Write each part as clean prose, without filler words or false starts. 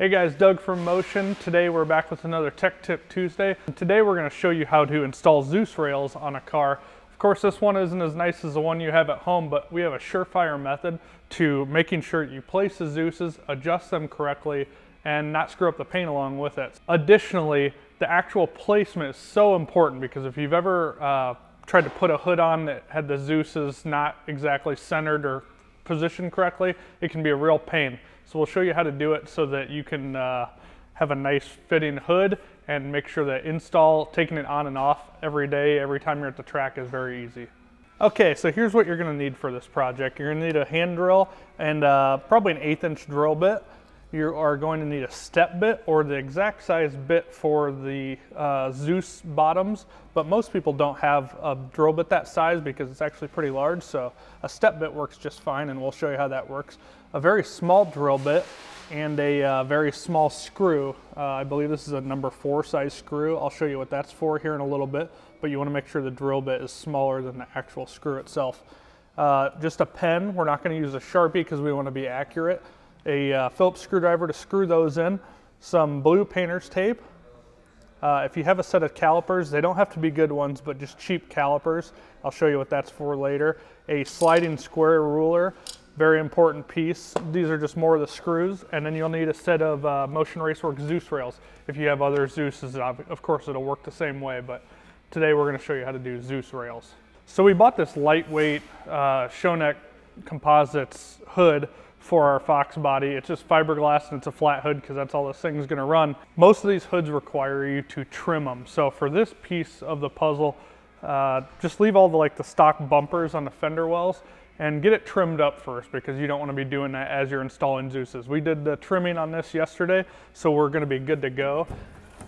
Hey guys, Doug from Motion. Today we're back with another Tech Tip Tuesday. And today we're going to show you how to install Dzus rails on a car. Of course, this one isn't as nice as the one you have at home, but we have a surefire method to making sure you place the Dzuses, adjust them correctly, and not screw up the paint along with it. Additionally, the actual placement is so important because if you've ever tried to put a hood on that had the Dzuses not exactly centered or positioned correctly, it can be a real pain. So we'll show you how to do it so that you can have a nice fitting hood and make sure that taking it on and off every day, every time you're at the track is very easy. Okay, so here's what you're gonna need for this project. You're gonna need a hand drill and probably an 1/8 inch drill bit. You are going to need a step bit or the exact size bit for the Dzus bottoms, but most people don't have a drill bit that size because it's actually pretty large, so a step bit works just fine, and we'll show you how that works. A very small drill bit and a very small screw. I believe this is a number 4 size screw. I'll show you what that's for here in a little bit, but you want to make sure the drill bit is smaller than the actual screw itself. Just a pen. We're not going to use a Sharpie because we want to be accurate. A Phillips screwdriver to screw those in, some blue painter's tape. If you have a set of calipers, they don't have to be good ones, but just cheap calipers. I'll show you what that's for later. A sliding square ruler, very important piece. These are just more of the screws, and then you'll need a set of Motion Raceworks Dzus rails. If you have other Dzuses, of course it'll work the same way, but today we're going to show you how to do Dzus rails. So we bought this lightweight show neck composites hood for our Fox body. It's just fiberglass and it's a flat hood because that's all this thing's gonna run. Most of these hoods require you to trim them. So for this piece of the puzzle, just leave all the stock bumpers on the fender wells and get it trimmed up first because you don't want to be doing that as you're installing Dzuses. We did the trimming on this yesterday, so we're gonna be good to go.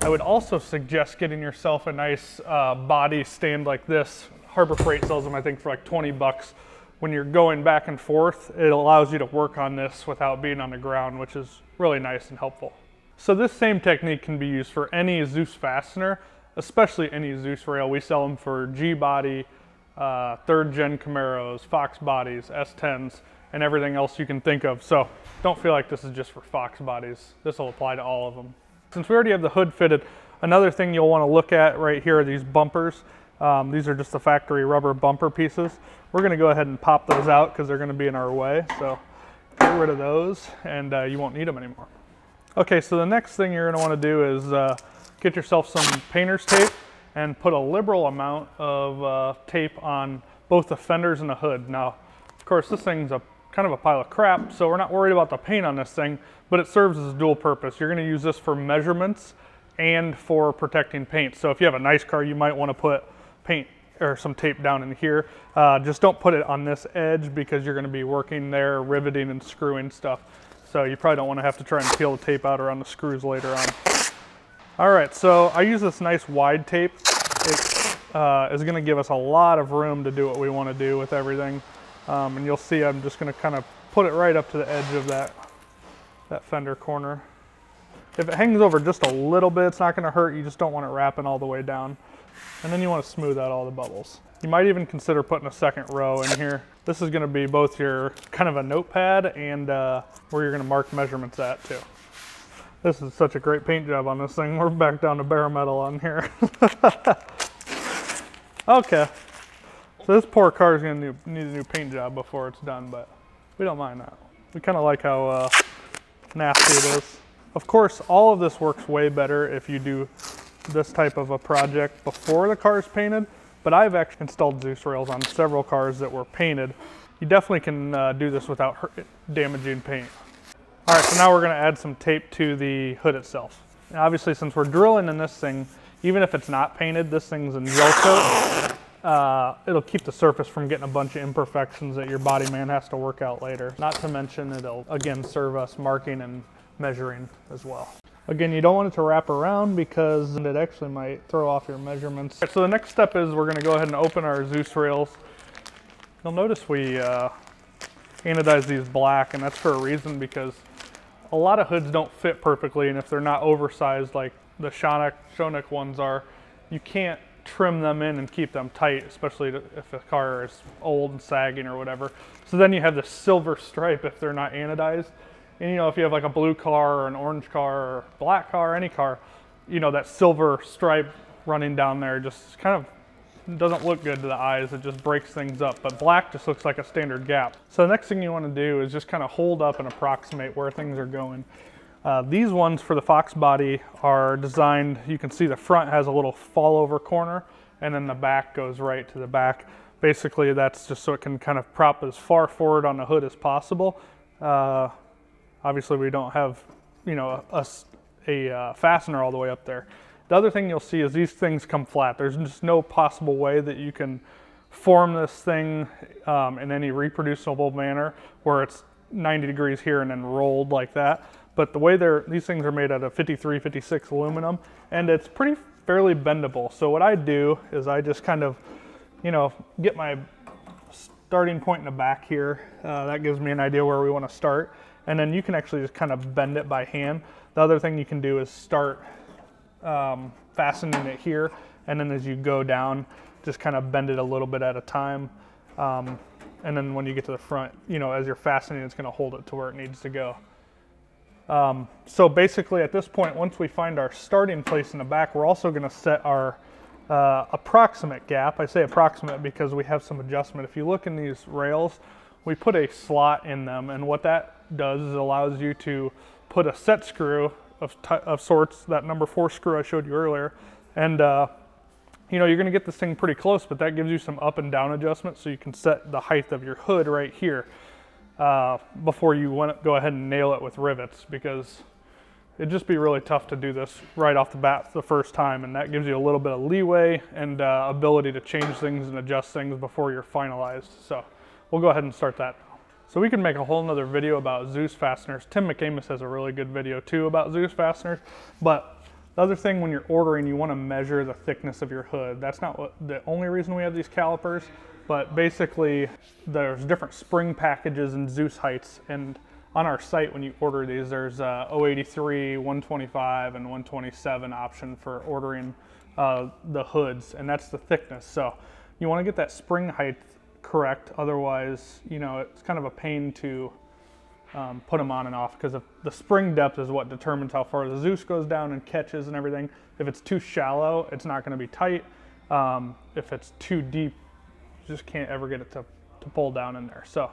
I would also suggest getting yourself a nice body stand like this. Harbor Freight sells them, I think, for like 20 bucks. When you're going back and forth, it allows you to work on this without being on the ground, which is really nice and helpful. So this same technique can be used for any Dzus fastener, especially any Dzus rail. We sell them for G-body, 3rd gen Camaros, Fox bodies, S10s, and everything else you can think of. So don't feel like this is just for Fox bodies. This will apply to all of them. Since we already have the hood fitted, another thing you'll want to look at right here are these bumpers. These are just the factory rubber bumper pieces. We're going to go ahead and pop those out because they're going to be in our way. So get rid of those and you won't need them anymore. Okay, so the next thing you're going to want to do is get yourself some painter's tape and put a liberal amount of tape on both the fenders and the hood. Now, of course, this thing's kind of a pile of crap, so we're not worried about the paint on this thing, but it serves as a dual purpose. You're going to use this for measurements and for protecting paint. So if you have a nice car, you might want to put paint or some tape down in here. Just don't put it on this edge because you're going to be working there, riveting and screwing stuff. So you probably don't want to have to try and peel the tape out around the screws later on. All right, so I use this nice wide tape. It is going to give us a lot of room to do what we want to do with everything. And you'll see I'm just going to kind of put it right up to the edge of that fender corner. If it hangs over just a little bit, it's not going to hurt. You just don't want it wrapping all the way down. And then you want to smooth out all the bubbles. You might even consider putting a second row in here. This is going to be both your kind of a notepad and where you're going to mark measurements at too. This is such a great paint job on this thing. We're back down to bare metal on here. Okay, so this poor car is going to need a new paint job before it's done, but we don't mind that. We kind of like how nasty it is. Of course, all of this works way better if you do this type of a project before the car is painted, but I've actually installed Dzus rails on several cars that were painted. You definitely can do this without damaging paint. All right, so now we're going to add some tape to the hood itself. Now, obviously, since we're drilling in this thing, even if it's not painted, this thing's in gel coat. It'll keep the surface from getting a bunch of imperfections that your body man has to work out later. Not to mention it'll, again, serve us marking and measuring as well. Again, you don't want it to wrap around because it actually might throw off your measurements. So the next step is we're going to go ahead and open our Dzus rails. You'll notice we anodize these black, and that's for a reason because a lot of hoods don't fit perfectly, and if they're not oversized like the show neck ones are, you can't trim them in and keep them tight, especially if the car is old and sagging or whatever. So then you have the silver stripe if they're not anodized. And you know, if you have like a blue car or an orange car or black car, any car, you know, that silver stripe running down there just kind of doesn't look good to the eyes. It just breaks things up. But black just looks like a standard gap. So the next thing you want to do is just kind of hold up and approximate where things are going. These ones for the Fox body are designed, you can see the front has a little fall over corner, and then the back goes right to the back. Basically that's just so it can kind of prop as far forward on the hood as possible. Obviously we don't have, you know, a fastener all the way up there. The other thing you'll see is these things come flat. There's just no possible way that you can form this thing in any reproducible manner where it's 90 degrees here and then rolled like that. But the way these things are made out of 53, 56 aluminum, and it's fairly bendable. So what I do is I just kind of, you know, get my starting point in the back here. That gives me an idea where we want to start. And then you can actually just kind of bend it by hand. The other thing you can do is start fastening it here, and then as you go down, just kind of bend it a little bit at a time. And then when you get to the front, you know, as you're fastening, it's going to hold it to where it needs to go. So basically at this point, once we find our starting place in the back, we're also going to set our approximate gap. I say approximate because we have some adjustment. If you look in these rails, we put a slot in them, and what that does is it allows you to put a set screw of sorts, that number 4 screw I showed you earlier, and you know, you're going to get this thing pretty close, but that gives you some up and down adjustment, so you can set the height of your hood right here before you want to go ahead and nail it with rivets, because it'd just be really tough to do this right off the bat the first time, and that gives you a little bit of leeway and ability to change things and adjust things before you're finalized. So we'll go ahead and start that. So we can make a whole nother video about Dzus fasteners. Tim McAmis has a really good video too about Dzus fasteners. But the other thing when you're ordering, you want to measure the thickness of your hood. That's not the only reason we have these calipers, but basically there's different spring packages and Dzus heights. And on our site, when you order these, there's 083, 125, and 127 option for ordering the hoods, and that's the thickness. So you want to get that spring height correct, otherwise, you know, it's kind of a pain to put them on and off, because the spring depth is what determines how far the Dzus goes down and catches and everything. If it's too shallow, it's not going to be tight. If it's too deep, you just can't ever get it to pull down in there. So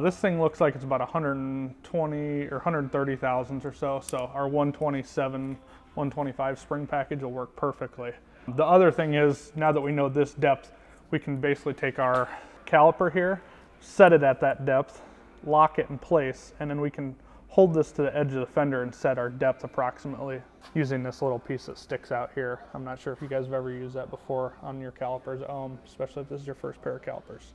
this thing looks like it's about 120 or 130 thousandths or so. So our 127, 125 spring package will work perfectly. The other thing is, now that we know this depth, we can basically take our caliper here, set it at that depth, lock it in place, and then we can hold this to the edge of the fender and set our depth approximately using this little piece that sticks out here. I'm not sure if you guys have ever used that before on your calipers at home, especially if this is your first pair of calipers.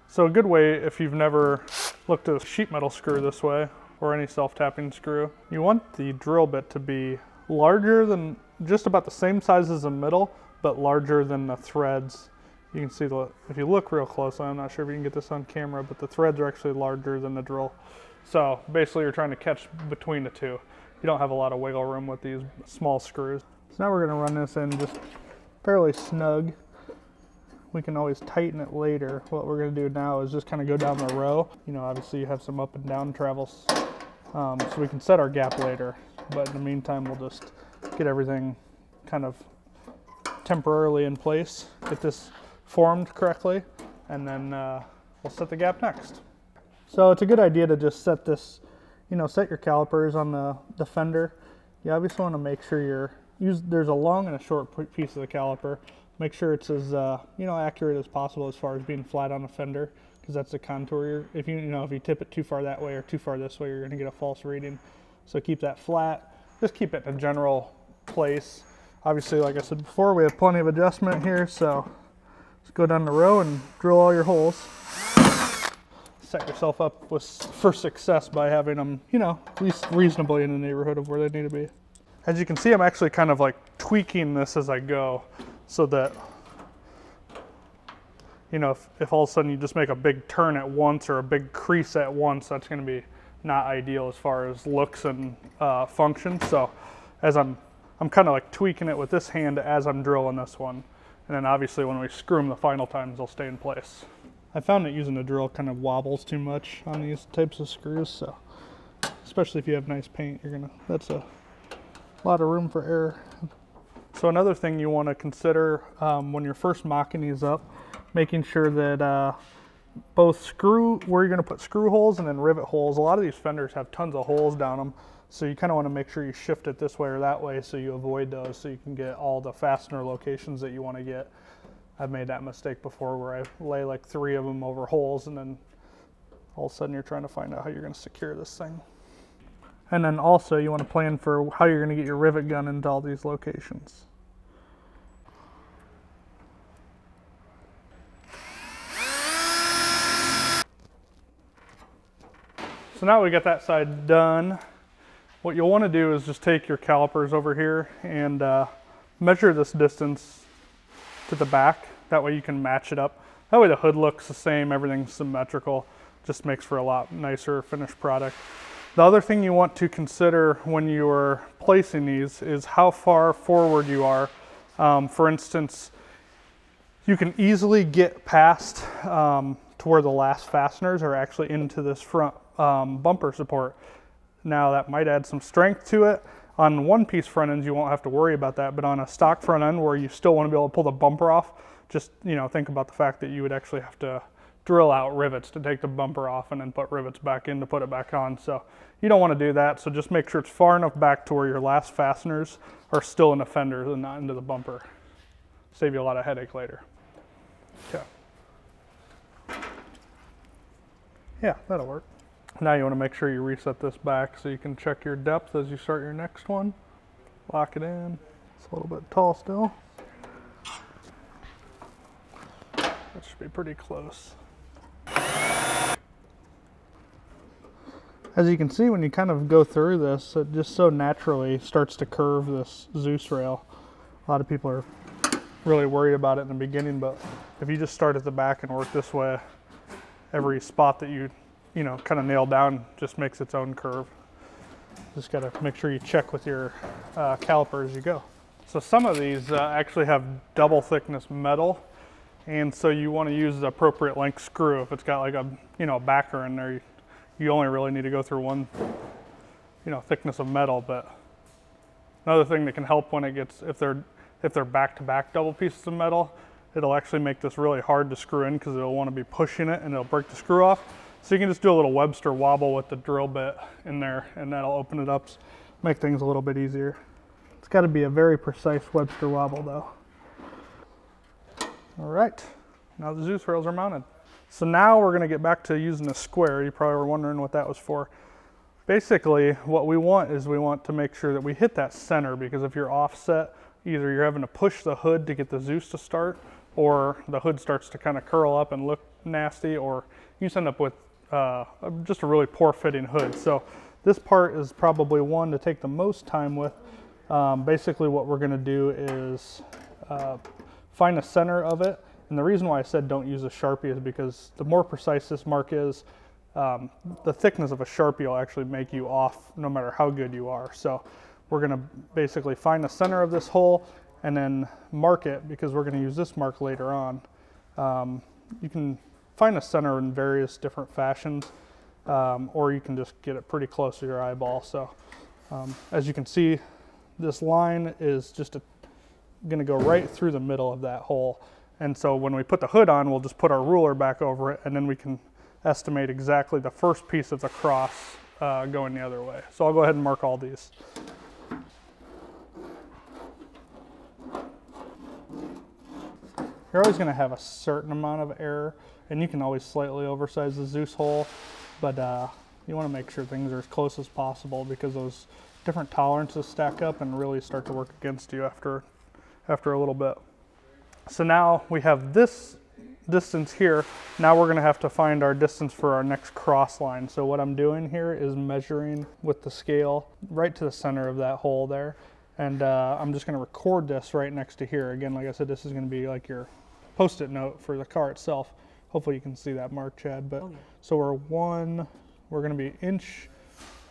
So a good way, if you've never looked at a sheet metal screw this way, or any self-tapping screw, you want the drill bit to be larger than, just about the same size as the middle, but larger than the threads. You can see, if you look real close, I'm not sure if you can get this on camera, but the threads are actually larger than the drill. So basically you're trying to catch between the two. You don't have a lot of wiggle room with these small screws. So now we're going to run this in just fairly snug. We can always tighten it later. What we're going to do now is just kind of go down the row. You know, obviously you have some up and down travels, so we can set our gap later. But in the meantime, we'll just get everything kind of temporarily in place, get this formed correctly, and then we'll set the gap next. So it's a good idea to just set this, you know, set your calipers on the fender. You obviously want to make sure there's a long and a short piece of the caliper. Make sure it's as you know, accurate as possible as far as being flat on the fender, because that's the contour. If you tip it too far that way or too far this way, you're going to get a false reading. So keep that flat. Just keep it in a general place. Obviously, like I said before, we have plenty of adjustment here, so just go down the row and drill all your holes. Set yourself up for success by having them, you know, at least reasonably in the neighborhood of where they need to be. As you can see, I'm actually kind of like tweaking this as I go, so that, you know, if all of a sudden you just make a big turn at once or a big crease at once, that's going to be not ideal as far as looks and function. So as I'm kind of like tweaking it with this hand as I'm drilling this one, and then obviously when we screw them the final times, they'll stay in place. I found that using a drill kind of wobbles too much on these types of screws, so especially if you have nice paint, that's a lot of room for error. So another thing you want to consider when you're first mocking these up, making sure that both where you're going to put screw holes and then rivet holes. A lot of these fenders have tons of holes down them, so you kind of want to make sure you shift it this way or that way so you avoid those, so you can get all the fastener locations that you want to get. I've made that mistake before where I lay like 3 of them over holes, and then all of a sudden you're trying to find out how you're going to secure this thing. And then also you want to plan for how you're going to get your rivet gun into all these locations. So now we got that side done. What you'll want to do is just take your calipers over here and measure this distance to the back. That way you can match it up. That way the hood looks the same, everything's symmetrical. Just makes for a lot nicer finished product. The other thing you want to consider when you're placing these is how far forward you are. For instance, you can easily get past to where the last fasteners are actually into this front bumper support. Now that might add some strength to it. On one-piece front ends, you won't have to worry about that, but on a stock front end where you still want to be able to pull the bumper off, just think about the fact that you would actually have to drill out rivets to take the bumper off and then put rivets back in to put it back on. So you don't want to do that, so just make sure it's far enough back to where your last fasteners are still in the fenders and not into the bumper. Save you a lot of headache later. Okay. Yeah, that'll work. Now you want to make sure you reset this back so you can check your depth as you start your next one. Lock it in. It's a little bit tall still. That should be pretty close. As you can see, when you kind of go through this, it just so naturally starts to curve this Dzus rail. A lot of people are really worried about it in the beginning, but if you just start at the back and work this way, every spot that you kind of nail down just makes its own curve. Just got to make sure you check with your caliper as you go. So some of these actually have double thickness metal, and so you want to use the appropriate length screw. If it's got like a backer in there, you only really need to go through one thickness of metal. But another thing that can help when it gets, if they're back-to-back double pieces of metal, it'll actually make this really hard to screw in because it'll want to be pushing it and it'll break the screw off. So you can just do a little Webster wobble with the drill bit in there, and that'll open it up, make things a little bit easier. It's got to be a very precise Webster wobble though. All right, now the Dzus rails are mounted. So now we're going to get back to using a square. You probably were wondering what that was for. Basically, what we want is we want to make sure that we hit that center, because if you're offset, either you're having to push the hood to get the Dzus to start, or the hood starts to kind of curl up and look nasty, or you just end up with just a really poor fitting hood. So this part is probably one to take the most time with. Basically what we're going to do is find the center of it. And the reason why I said don't use a Sharpie is because the more precise this mark is, the thickness of a Sharpie will actually make you off no matter how good you are. So we're going to basically find the center of this hole and then mark it, because we're going to use this mark later on. You can find a center in various different fashions, or you can just get it pretty close to your eyeball. So as you can see, this line is just going to go right through the middle of that hole. And so when we put the hood on, we'll just put our ruler back over it, and then we can estimate exactly the first piece of the cross going the other way. So I'll go ahead and mark all these. You're always going to have a certain amount of error, and you can always slightly oversize the Dzus hole, but you want to make sure things are as close as possible, because those different tolerances stack up and really start to work against you after a little bit. So now we have this distance here. Now we're going to have to find our distance for our next cross line. So what I'm doing here is measuring with the scale right to the center of that hole there. And I'm just going to record this right next to here. Again, like I said, this is going to be like your post-it note for the car itself. Hopefully you can see that mark, Chad. But so we're going to be inch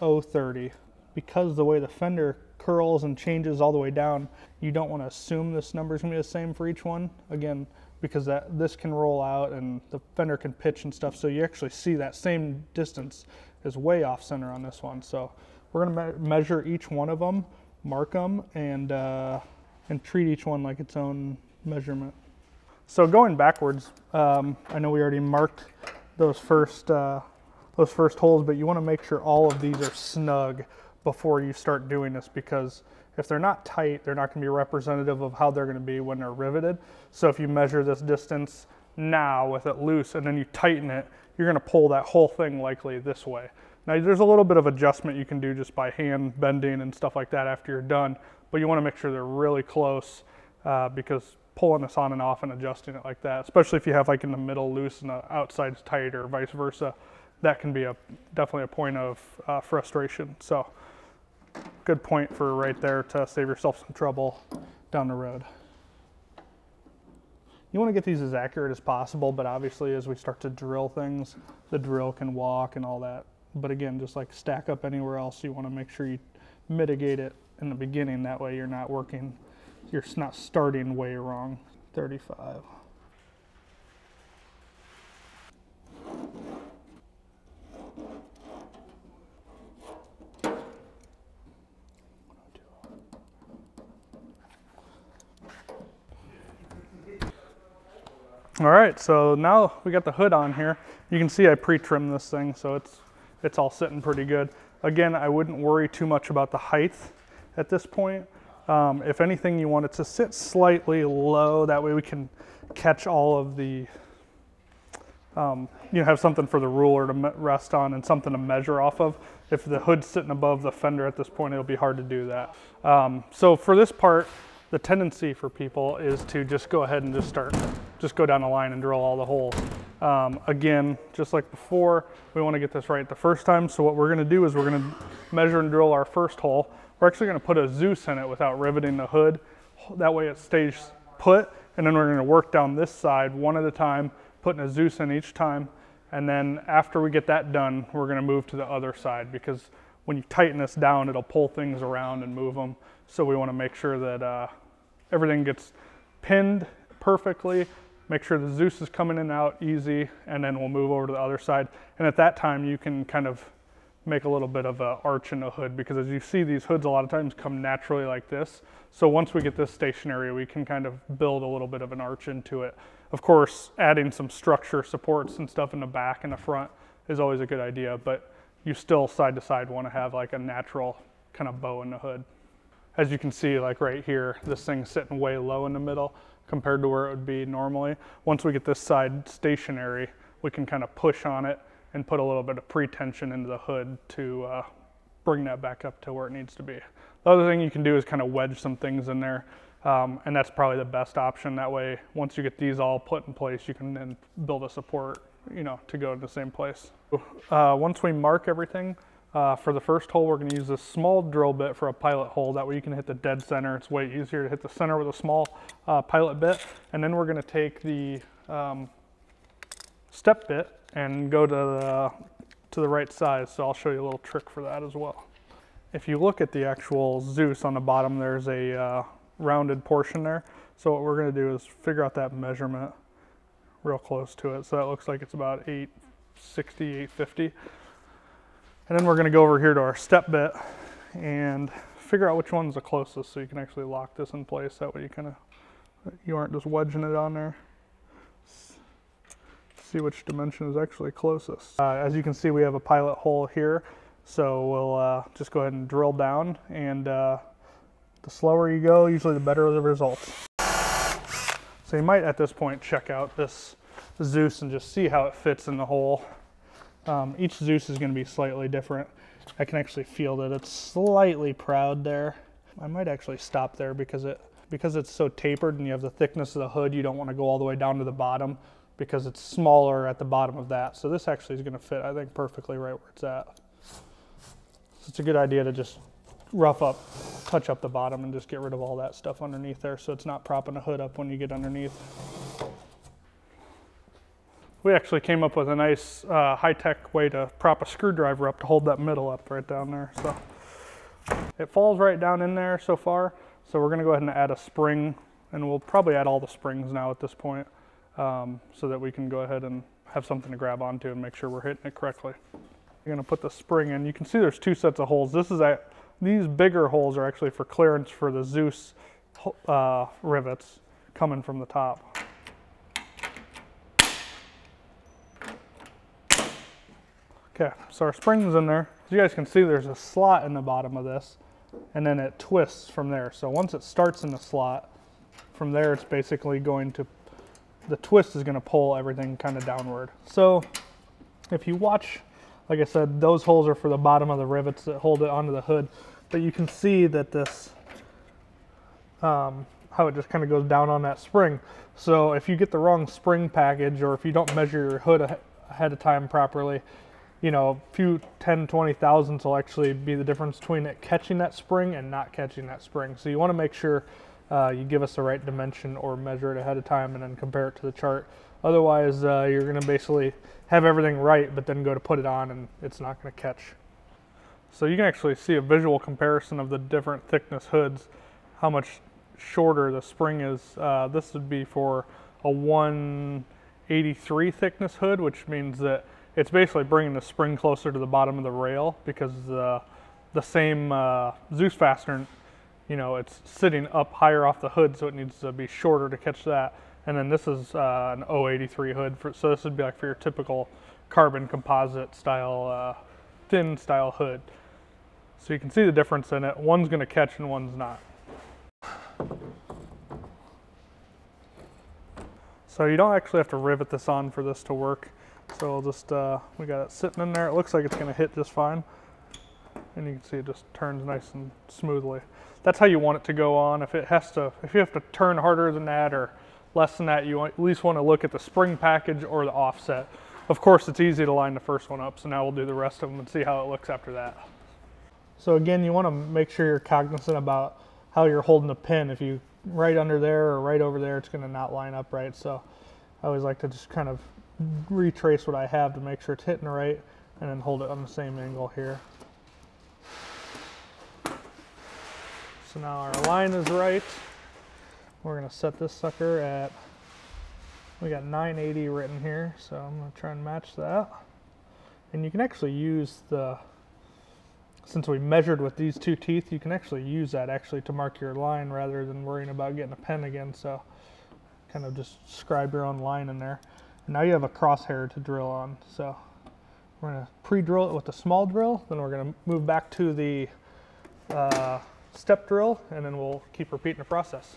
030. Because the way the fender curls and changes all the way down, you don't want to assume this number is going to be the same for each one. Again, because this can roll out and the fender can pitch and stuff. So you actually see that same distance is way off center on this one. So we're going to measure each one of them, mark them, and treat each one like its own measurement. So going backwards, I know we already marked those first holes, but you want to make sure all of these are snug before you start doing this, because if they're not tight, they're not going to be representative of how they're going to be when they're riveted. So if you measure this distance now with it loose and then you tighten it, you're going to pull that whole thing likely this way. Now there's a little bit of adjustment you can do just by hand bending and stuff like that after you're done, but you want to make sure they're really close, because pulling this on and off and adjusting it like that, especially if you have like in the middle loose and the outside's tight or vice versa, that can be definitely a point of frustration. So good point for right there to save yourself some trouble down the road. You want to get these as accurate as possible, but obviously as we start to drill things, the drill can walk and all that. But again, just like stack up anywhere else, you want to make sure you mitigate it in the beginning. That way you're not starting way wrong. 35. All right, so now we got the hood on here. You can see I pre-trimmed this thing, so it's all sitting pretty good. Again, I wouldn't worry too much about the height at this point. If anything, you want it to sit slightly low. That way we can catch all of the, have something for the ruler to rest on and something to measure off of. If the hood's sitting above the fender at this point, it'll be hard to do that. So for this part, the tendency for people is to just go ahead and just go down the line and drill all the holes. Again, just like before, we want to get this right the first time. So what we're going to do is we're going to measure and drill our first hole. We're actually going to put a Dzus in it without riveting the hood. That way it stays put, and then we're going to work down this side one at a time, putting a Dzus in each time. And then after we get that done, we're going to move to the other side, because when you tighten this down, it'll pull things around and move them. So we want to make sure that everything gets pinned perfectly, make sure the Dzus is coming in and out easy, and then we'll move over to the other side. And at that time, you can kind of make a little bit of an arch in the hood, because as you see, these hoods a lot of times come naturally like this. So once we get this stationary, we can kind of build a little bit of an arch into it. Of course, adding some structure supports and stuff in the back and the front is always a good idea, but you still side to side want to have like a natural kind of bow in the hood. As you can see, like right here, this thing's sitting way low in the middle compared to where it would be normally. Once we get this side stationary, we can kind of push on it and put a little bit of pre-tension into the hood to bring that back up to where it needs to be. The other thing you can do is kind of wedge some things in there, and that's probably the best option. That way, once you get these all put in place, you can then build a support, to go to the same place. Once we mark everything, for the first hole, we're going to use this small drill bit for a pilot hole. That way you can hit the dead center. It's way easier to hit the center with a small pilot bit. And then we're going to take the step bit and go to the right size. So I'll show you a little trick for that as well. If you look at the actual Dzus on the bottom, there's a rounded portion there. So what we're going to do is figure out that measurement real close to it. So that looks like it's about 860, 850. And then we're going to go over here to our step bit and figure out which one's the closest, so you can actually lock this in place. That way you aren't just wedging it on there. See which dimension is actually closest. As you can see, we have a pilot hole here, so we'll just go ahead and drill down, and the slower you go, usually the better the results. So you might at this point check out this Dzus and just see how it fits in the hole. Each Dzus is going to be slightly different. I can actually feel that it's slightly proud there. I might actually stop there because it's so tapered and you have the thickness of the hood, you don't want to go all the way down to the bottom because it's smaller at the bottom of that. So this actually is going to fit, I think, perfectly right where it's at. So it's a good idea to just touch up the bottom and just get rid of all that stuff underneath there so it's not propping the hood up when you get underneath. We actually came up with a nice high-tech way to prop a screwdriver up to hold that middle up right down there. So it falls right down in there so far. So we're going to go ahead and add a spring, and we'll probably add all the springs now at this point. so that we can go ahead and have something to grab onto and make sure we're hitting it correctly. You're going to put the spring in. You can see there's two sets of holes. These bigger holes are actually for clearance for the Dzus rivets coming from the top. Okay, so our spring's in there. As you guys can see, there's a slot in the bottom of this, and then it twists from there. So once it starts in the slot, from there it's basically going to, the twist is going to pull everything kind of downward. So if you watch, like I said, those holes are for the bottom of the rivets that hold it onto the hood, but you can see that this, how it just kind of goes down on that spring. So if you get the wrong spring package, or if you don't measure your hood ahead of time properly, you know, a few 10, 20 thousandths will actually be the difference between it catching that spring and not catching that spring. So you want to make sure you give us the right dimension or measure it ahead of time and then compare it to the chart. Otherwise, you're going to basically have everything right, but then go to put it on and it's not going to catch. So you can actually see a visual comparison of the different thickness hoods, how much shorter the spring is. This would be for a 183 thickness hood, which means that it's basically bringing the spring closer to the bottom of the rail, because the same Dzus fastener, you know, it's sitting up higher off the hood, so it needs to be shorter to catch that. And then this is an 083 hood, so this would be like for your typical carbon composite style, thin style hood. So you can see the difference in it. One's going to catch and one's not. So you don't actually have to rivet this on for this to work. So we'll just, we got it sitting in there. It looks like it's going to hit just fine. And you can see it just turns nice and smoothly. That's how you want it to go on. If you have to turn harder than that or less than that, you at least want to look at the spring package or the offset. Of course, it's easy to line the first one up, so now we'll do the rest of them and see how it looks after that. So again, you want to make sure you're cognizant about how you're holding the pin. If you right under there or right over there, it's going to not line up right. So I always like to just kind of retrace what I have to make sure it's hitting right, and then hold it on the same angle here. So now our line is right. We're going to set this sucker at, we got 980 written here, so I'm going to try and match that. And you can actually use the, since we measured with these two teeth, you can actually use that actually to mark your line rather than worrying about getting a pen again. So kind of just scribe your own line in there. And now you have a crosshair to drill on. So we're going to pre-drill it with a small drill, then we're going to move back to the step drill, and then we'll keep repeating the process.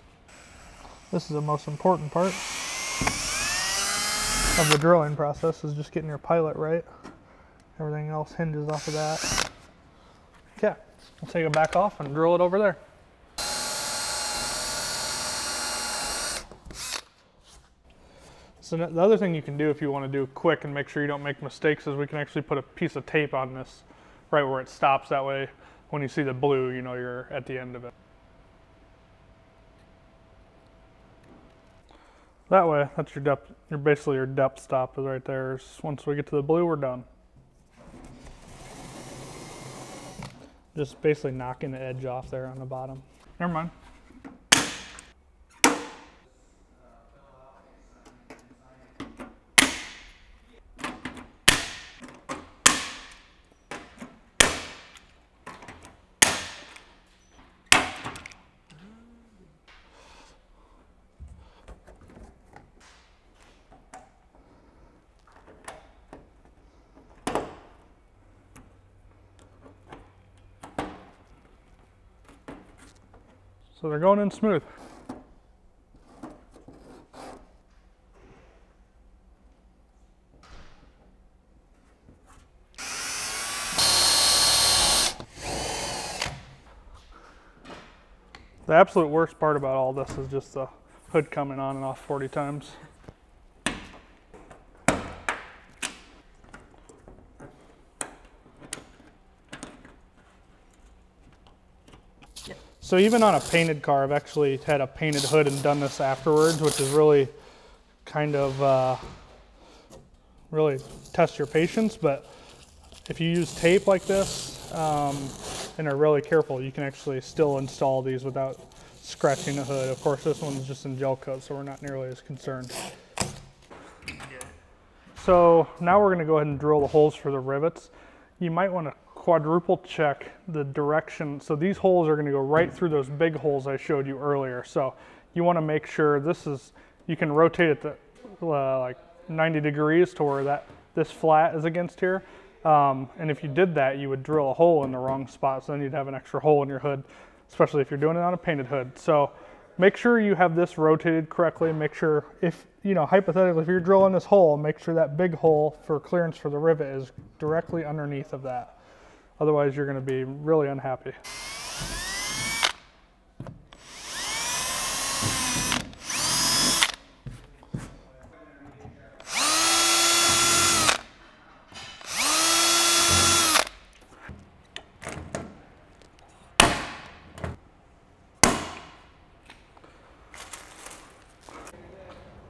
This is the most important part of the drilling process, is just getting your pilot right. Everything else hinges off of that. Okay, we'll take it back off and drill it over there. So the other thing you can do if you want to do quick and make sure you don't make mistakes is we can actually put a piece of tape on this right where it stops. That way when you see the blue, you know you're at the end of it. That way, that's your depth, basically your depth stop is right there. Once we get to the blue, we're done. Just basically knocking the edge off there on the bottom. Never mind. So they're going in smooth. The absolute worst part about all this is just the hood coming on and off 40 times. So even on a painted car, I've actually had a painted hood and done this afterwards, which is really kind of, really test your patience. But if you use tape like this and are really careful, you can actually still install these without scratching the hood. Of course, this one's just in gel coat, so we're not nearly as concerned. So now we're going to go ahead and drill the holes for the rivets. You might want to quadruple check the direction. So these holes are going to go right through those big holes I showed you earlier. So you want to make sure you can rotate it to like 90 degrees to where this flat is against here. And if you did that, you would drill a hole in the wrong spot. So then you'd have an extra hole in your hood, especially if you're doing it on a painted hood. So make sure you have this rotated correctly. Make sure hypothetically, if you're drilling this hole, make sure that big hole for clearance for the rivet is directly underneath of that. Otherwise, you're going to be really unhappy.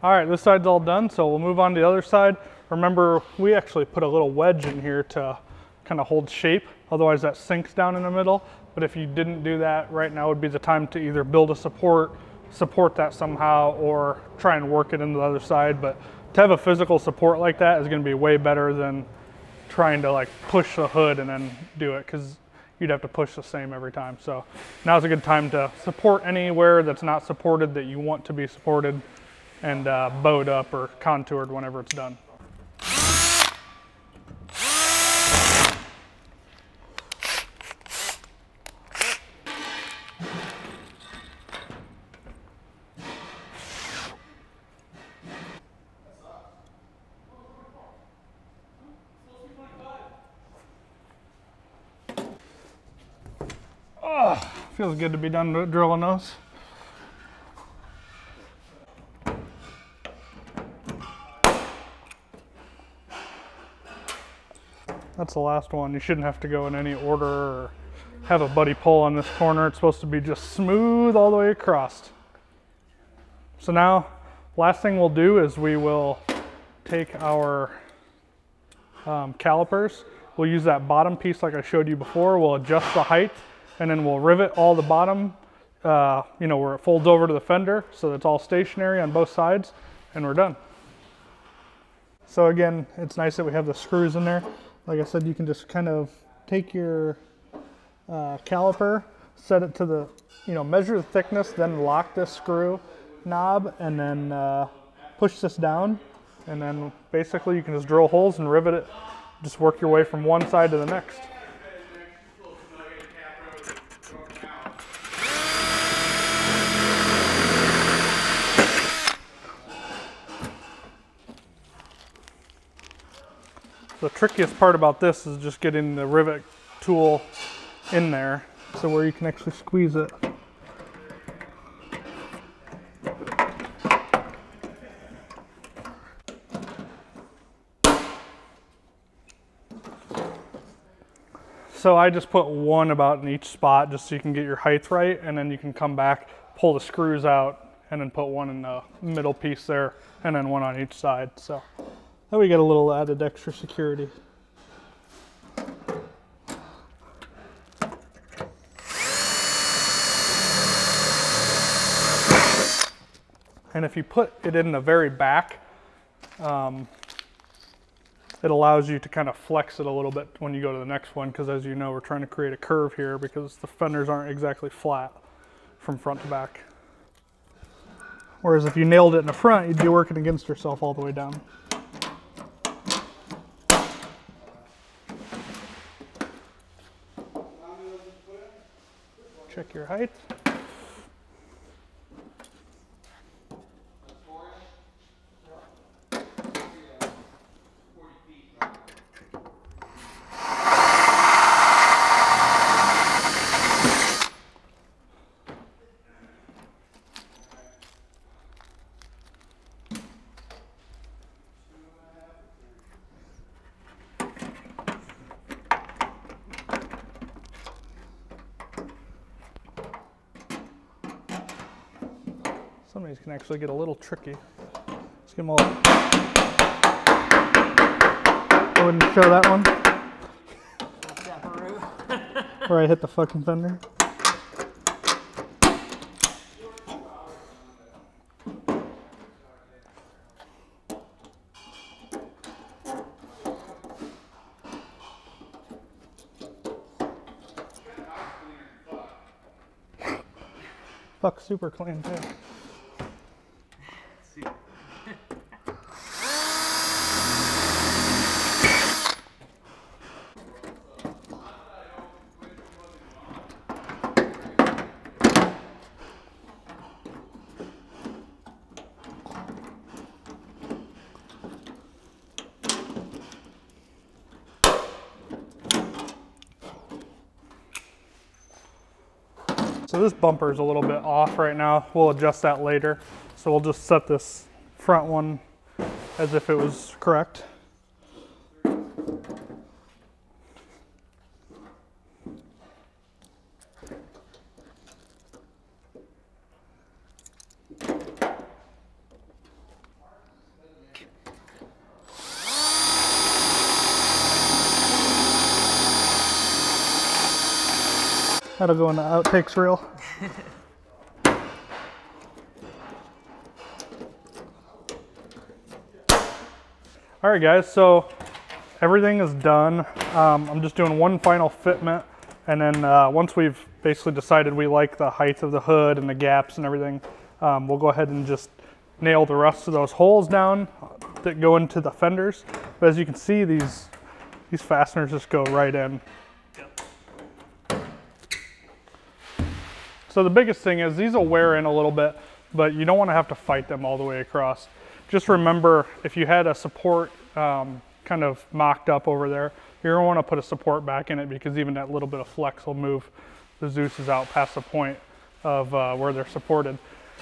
All right, this side's all done, so we'll move on to the other side. Remember, we actually put a little wedge in here to kind of hold shape, otherwise that sinks down in the middle. But if you didn't do that, right now would be the time to either build a support that somehow, or try and work it into the other side. But to have a physical support like that is gonna be way better than trying to like push the hood and then do it, because you'd have to push the same every time. So now's a good time to support anywhere that's not supported that you want to be supported, and bowed up or contoured whenever it's done. Oh, feels good to be done drilling those. That's the last one. You shouldn't have to go in any order or have a buddy pull on this corner. It's supposed to be just smooth all the way across. So now, last thing we'll do is we will take our calipers. We'll use that bottom piece like I showed you before. We'll adjust the height, and then we'll rivet all the bottom, where it folds over to the fender, so it's all stationary on both sides, and we're done. So again, it's nice that we have the screws in there. Like I said, you can just kind of take your caliper, set it to the, measure the thickness, then lock this screw knob, and then push this down. And then basically you can just drill holes and rivet it. Just work your way from one side to the next. The trickiest part about this is just getting the rivet tool in there, so where you can actually squeeze it. So I just put one about in each spot just so you can get your height right, and then you can come back, pull the screws out, and then put one in the middle piece there, and then one on each side. So that way we get a little added extra security. And if you put it in the very back, it allows you to kind of flex it a little bit when you go to the next one, because as you know, we're trying to create a curve here because the fenders aren't exactly flat from front to back. Whereas if you nailed it in the front, you'd be working against yourself all the way down. Check your height. Some of these can actually get a little tricky. Let's give them all. I wouldn't show that one. Where I hit the fucking fender. Fuck, super clean too. So this bumper is a little bit off right now. We'll adjust that later. So we'll just set this front one as if it was correct. That'll go in the outtakes reel. All right guys, so everything is done. I'm just doing one final fitment, and then once we've basically decided we like the height of the hood and the gaps and everything, we'll go ahead and just nail the rest of those holes down that go into the fenders. But as you can see, these fasteners just go right in. So the biggest thing is these will wear in a little bit, but you don't want to have to fight them all the way across. Just remember, if you had a support kind of mocked up over there, you're going to want to put a support back in it, because even that little bit of flex will move the Dzus out past the point of where they're supported.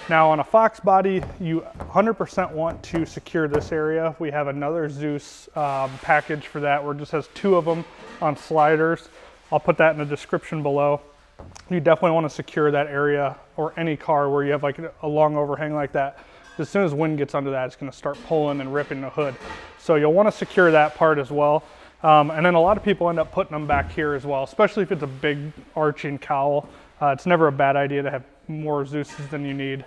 Now on a Fox body, you 100% want to secure this area. We have another Dzus package for that, where it just has 2 of them on sliders. I'll put that in the description below. You definitely want to secure that area, or any car where you have like a long overhang like that. As soon as wind gets under that, it's going to start pulling and ripping the hood. So you'll want to secure that part as well. And then a lot of people end up putting them back here as well, especially if it's a big arching cowl. It's never a bad idea to have more Dzuses than you need.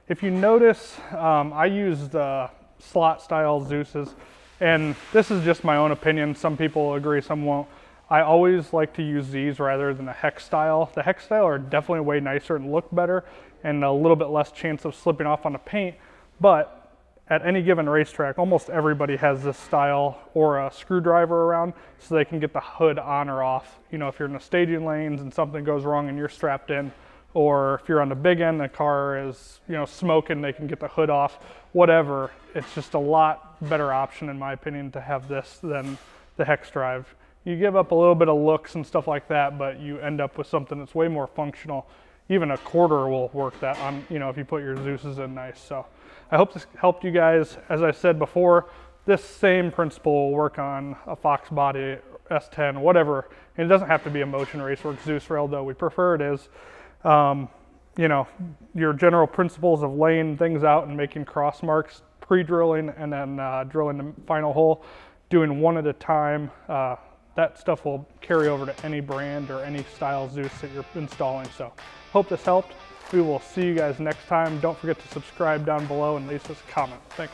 If you notice, I use the slot style Dzuses, and this is just my own opinion. Some people agree, some won't. I always like to use these rather than the hex style. The hex style are definitely way nicer and look better, and a little bit less chance of slipping off on the paint. But at any given racetrack, almost everybody has this style or a screwdriver around, so they can get the hood on or off. You know, if you're in the staging lanes and something goes wrong and you're strapped in, or if you're on the big end, the car is, you know, smoking, they can get the hood off, whatever. It's just a lot better option, in my opinion, to have this than the hex drive. You give up a little bit of looks and stuff like that, but you end up with something that's way more functional. Even a quarter will work that on, you know, if you put your Dzuses in nice. So I hope this helped you guys. As I said before, this same principle will work on a Fox body, S10, whatever. And it doesn't have to be a Motion Raceworks Dzus rail, though we prefer it is. You know, your general principles of laying things out and making cross marks, pre-drilling, and then drilling the final hole, doing one at a time. That stuff will carry over to any brand or any style Dzus that you're installing. So hope this helped. We will see you guys next time. Don't forget to subscribe down below and leave us a comment. Thanks.